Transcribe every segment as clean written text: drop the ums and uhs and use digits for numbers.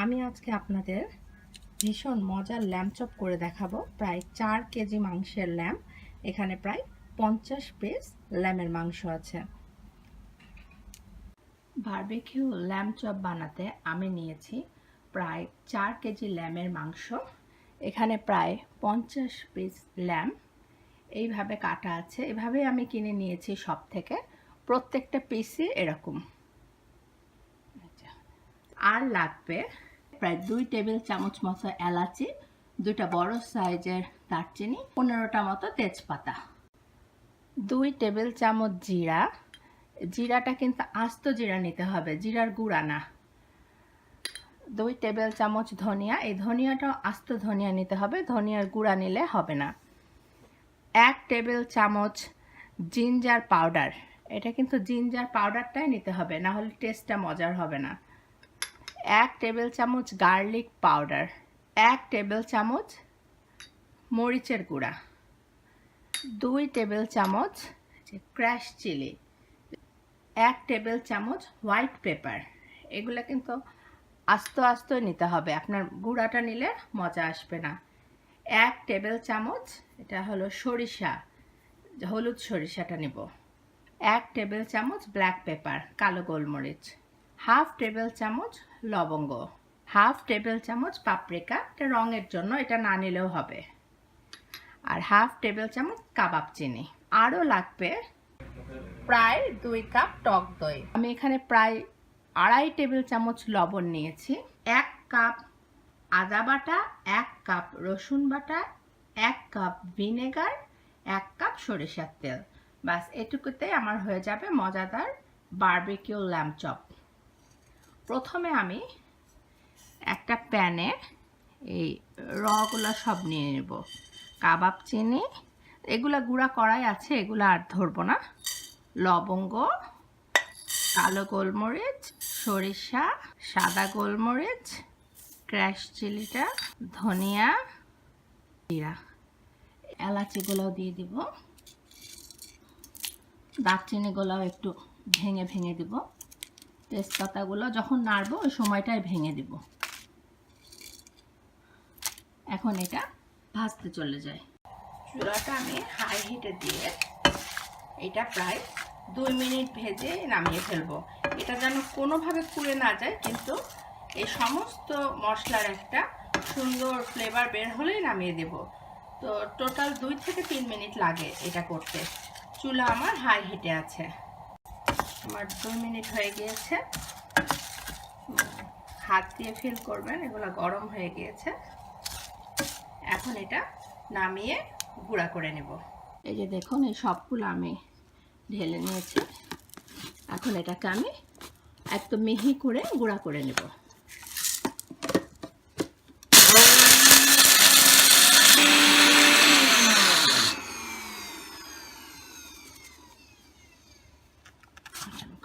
আমি আজকে আপনাদের ভীষণ মজার ল্যাম্ব চপ করে দেখাবো। প্রায় 4 কেজি মাংসের ল্যাম্ব। এখানে প্রায় 50 পিস ল্যামের মাংস আছে। বারবিকিউ ল্যাম্ব চপ বানাতে আমি নিয়েছি প্রায় 4 কেজি ল্যামের মাংস। এখানে প্রায় 50 পিস ল্যাম্ব এইভাবে কাটা আছে। এভাবেই আমি কিনে নিয়েছি সব থেকে। প্রত্যেকটা পিসই এরকম। আর লাগবে প্রায় 2 টেবিল চামচ মতো এলাচি, 2টা বড় সাইজের দারচিনি, 15টা মতো তেজপাতা, 2 টেবিল চামচ জিরা। জিরাটা কিন্তু আস্ত জিরা নিতে হবে, জিরার গুঁড়া না। 2 টেবিল চামচ ধনিয়া, এই ধনিয়াটাও আস্ত ধনিয়া নিতে হবে, ধনিয়ার গুঁড়া নিলে হবে না। 1 টেবিল চামচ জিঞ্জার পাউডার, এটা কিন্তু জিঞ্জার পাউডারটাই নিতে হবে, না হলে টেস্টটা মজার হবে না। 1 টেবিল চামচ গার্লিক পাউডার, 1 টেবিল চামচ মরিচের গুঁড়া, 2 টেবিল চামচ ক্র্যাশ চিলি, 1 টেবিল চামচ হোয়াইট পেপার। এগুলো কিন্তু আস্ত আস্ত নিতে হবে, আপনার গুঁড়াটা নিলে মজা আসবে না। 1 টেবিল চামচ এটা হলো সরিষা, হলুদ সরিষাটা নেব। 1 টেবিল চামচ ব্ল্যাক পেপার, কালো গোলমরিচ, হাফ টেবিল চামচ লবঙ্গ, হাফ টেবিল চামচ পাপরিকা, এটা রঙের জন্য, এটা না নিলেও হবে, আর হাফ টেবিল চামচ কাবাব চিনি। আরও লাগবে প্রায় 2 কাপ টক দই। আমি এখানে প্রায় 2.5 টেবিল চামচ লবণ নিয়েছি, 1 কাপ আদা বাটা, 1 কাপ রসুন বাটা, 1 কাপ ভিনেগার, 1 কাপ সরিষার তেল। বাস এটুকুতে আমার হয়ে যাবে মজাদার বারবিকিউ ল্যাম্ব চপ। প্রথমে আমি একটা প্যানে এই রগুলো সব নিয়ে নেব। কাবাব চিনি, এগুলা গুঁড়া করাই আছে, এগুলো আর ধরবো না। লবঙ্গ, কালো গোলমরিচ, সরিষা, সাদা গোলমরিচ, ক্র্যাশ চিলিটা, ধনিয়া, জিরা, এলাচিগুলোও দিয়ে দিব। দারচিনিগুলোও একটু ভেঙে ভেঙে দিব। তেজপাতাগুলো যখন নাড়বো ওই সময়টায় ভেঙে দিব। এখন এটা ভাজতে চলে যায়। চুলাটা আমি হাই হিটে দিয়ে এটা প্রায় 2 মিনিট ভেজে নামিয়ে ফেলবো। এটা যেন কোনোভাবে পুড়ে না যায়, কিন্তু এই সমস্ত মশলার একটা সুন্দর ফ্লেভার বের হলেই নামিয়ে দেব। তো টোটাল 2 থেকে 3 মিনিট লাগে এটা করতে। চুলা আমার হাই হিটে আছে। আমার 2 মিনিট হয়ে গিয়েছে। হাত দিয়ে ফিল করবেন এগুলো গরম হয়ে গিয়েছে। এখন এটা নামিয়ে গুঁড়া করে নেব। এই যে দেখুন, এই সবগুলো আমি ঢেলে নিয়েছি। এখন এটাকে আমি একদম মিহি করে গুঁড়া করে নেব।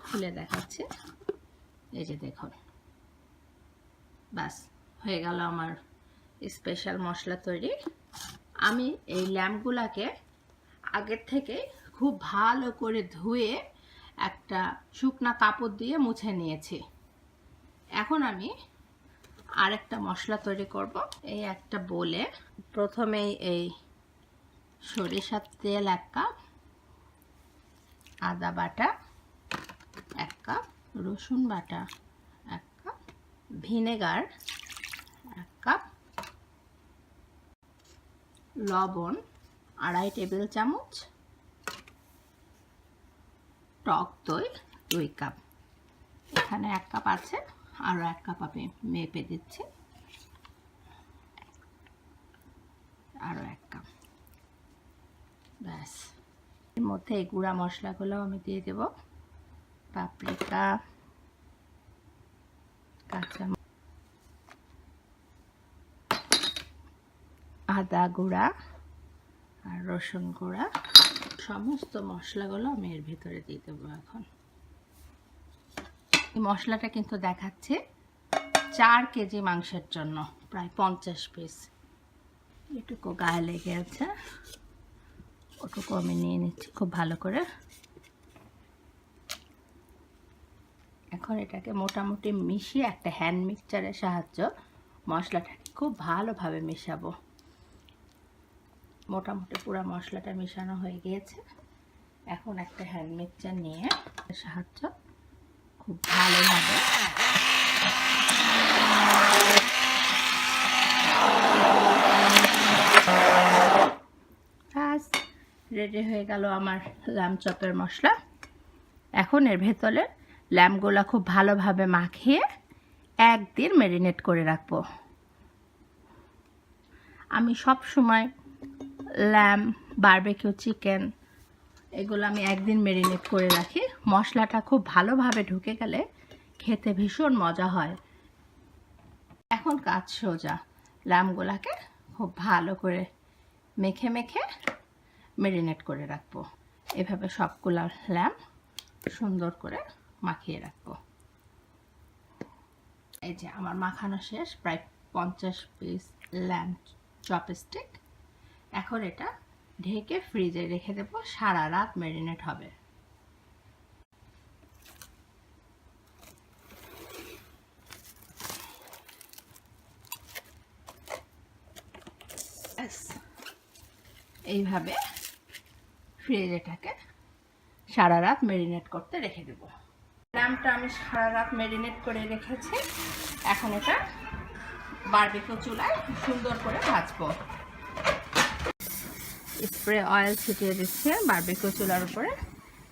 খুলে দেখাচ্ছি। এই যে দেখুন, বাস হয়ে গেল আমার স্পেশাল মশলা তৈরি। আমি এই ল্যাম্বগুলাকে আগের থেকে খুব ভালো করে ধুয়ে একটা শুকনা কাপড় দিয়ে মুছে নিয়েছি। এখন আমি আরেকটা মশলা তৈরি করব। এই একটা বলে প্রথমেই এই সরিষার তেল 1 কাপ, আদা বাটা 1 কাপ, রসুন বাটা 1 কাপ, ভিনেগার 1 কাপ, লবণ 2.5 টেবিল চামচ, টক দই 2 কাপ। এখানে 1 কাপ আছে, আরও 1 কাপ আমি মেপে দিচ্ছি, আরও 1 কাপ। ব্যাস, এর মধ্যে এই গুঁড়া মশলাগুলো আমি দিয়ে দেব। পাপরিকা, কাঁচা আদা গুঁড়া আর রসুন গুঁড়া, সমস্ত মশলাগুলো আমি এর ভিতরে দিয়ে দেবো। এখন এই মশলাটা কিন্তু দেখাচ্ছে 4 কেজি মাংসের জন্য প্রায় 50 পিস। এটুকু গায়ে লেগে আছে, ওটুকু আমি নিয়ে নিচ্ছি খুব ভালো করে। এখন এটাকে মোটামুটি মিশিয়ে একটা হ্যান্ড মিক্সচারের সাহায্য মশলাটাকে খুব ভালোভাবে মেশাবো। মোটামুটি পুরো মশলাটা মেশানো হয়ে গিয়েছে। এখন একটা হ্যান্ড মিক্সচার নিয়ে সাহায্য খুব ভালোভাবে রেডি হয়ে গেল আমার ল্যাম্ব চপের মশলা। এখন এর ভেতরে ল্যাম্বগুলো খুব ভালোভাবে মাখিয়ে একদিন ম্যারিনেট করে রাখবো। আমি সব সময় ল্যাম্ব, বারবিকিউ চিকেন এগুলো আমি একদিন ম্যারিনেট করে রাখি। মশলাটা খুব ভালোভাবে ঢুকে গেলে খেতে ভীষণ মজা হয়। এখন কাজ সোজা, ল্যাম্বগুলোকে খুব ভালো করে মেখে মেখে ম্যারিনেট করে রাখবো। এভাবে সবগুলো ল্যাম্ব সুন্দর করে মাখিয়ে রাখবো। এই যে আমার মাখানো শেষ, প্রায় 50 পিস ল্যাম্ব চপস্টিক। এখন এটা ঢেকে ফ্রিজে রেখে দেব, সারা রাত ম্যারিনেট হবে। এইভাবে ফ্রিজেটাকে সারা রাত ম্যারিনেট করতে রেখে দেব। ল্যাম্বটা আমি সারা রাত ম্যারিনেট করে রেখেছি। এখন এটা বারবিকিউ চুলায় সুন্দর করে ভাজবো। স্প্রে অয়েল ছিটিয়ে দিচ্ছি বারবিকিউ চুলার উপরে।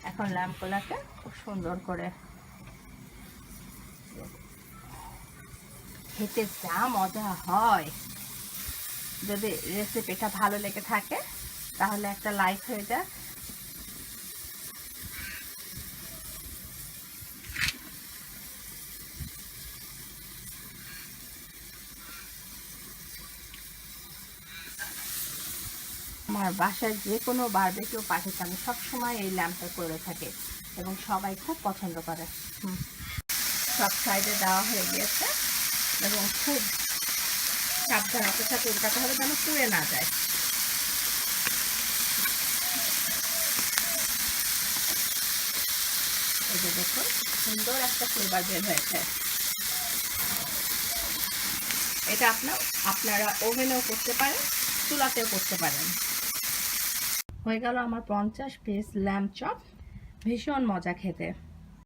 এখন ল্যাম্বগুলোকে খুব সুন্দর করে, খেতে যা মজা হয়। যদি রেসিপিটা ভালো লেগে থাকে তাহলে একটা লাইক হয়ে যায়। আমার বাসায় যে কোনো বারবিকিউ পার্টিতে আমি সবসময় এই ল্যাম্বটা করে থাকি এবং সবাই খুব পছন্দ করে। সব সাইডে দেওয়া হয়ে গিয়েছে এবং খুব সাবধানতার সাথে উল্টাতে হবে যেন পুড়ে না যায়। এই যে দেখুন, সুন্দর একটা ফ্লেভার বের হয়েছে। এটা আপনারা ওভেনেও করতে পারেন, চুলাতেও করতে পারেন। হয়ে গেল আমার 50 পিস ল্যাম্ব চপ, ভীষণ মজা খেতে।